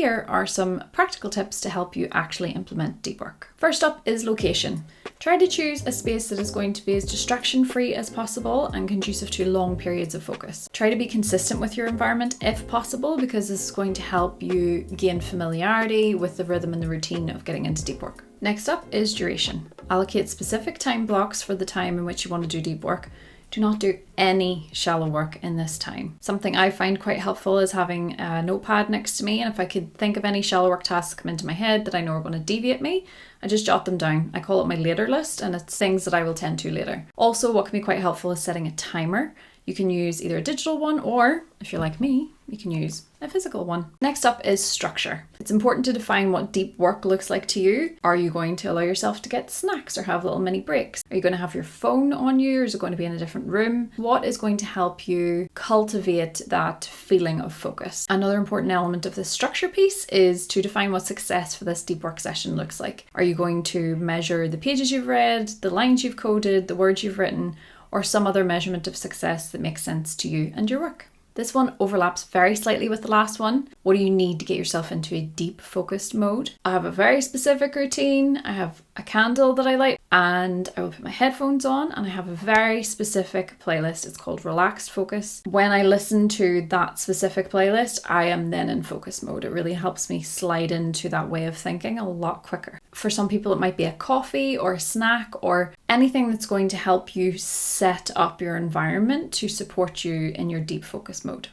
here are some practical tips to help you actually implement deep work. First up is location. Try to choose a space that is going to be as distraction-free as possible and conducive to long periods of focus. Try to be consistent with your environment if possible, because this is going to help you gain familiarity with the rhythm and the routine of getting into deep work. Next up is duration. Allocate specific time blocks for the time in which you want to do deep work. Do not do any shallow work in this time. Something I find quite helpful is having a notepad next to me, and if I could think of any shallow work tasks come into my head that I know are going to deviate me, I just jot them down. I call it my later list, and it's things that I will tend to later. Also, what can be quite helpful is setting a timer. You can use either a digital one, or if you're like me, you can use a physical one. Next up is structure. It's important to define what deep work looks like to you. Are you going to allow yourself to get snacks or have little mini breaks? Are you going to have your phone on you, or is it going to be in a different room? What is going to help you cultivate that feeling of focus? Another important element of this structure piece is to define what success for this deep work session looks like. Are you going to measure the pages you've read, the lines you've coded, the words you've written, or some other measurement of success that makes sense to you and your work? This one overlaps very slightly with the last one. What do you need to get yourself into a deep focused mode? I have a very specific routine. I have a candle that I light, and I will put my headphones on, and I have a very specific playlist. It's called Relaxed Focus. When I listen to that specific playlist, I am then in focus mode. It really helps me slide into that way of thinking a lot quicker. For some people, it might be a coffee or a snack or anything that's going to help you set up your environment to support you in your deep focus mode.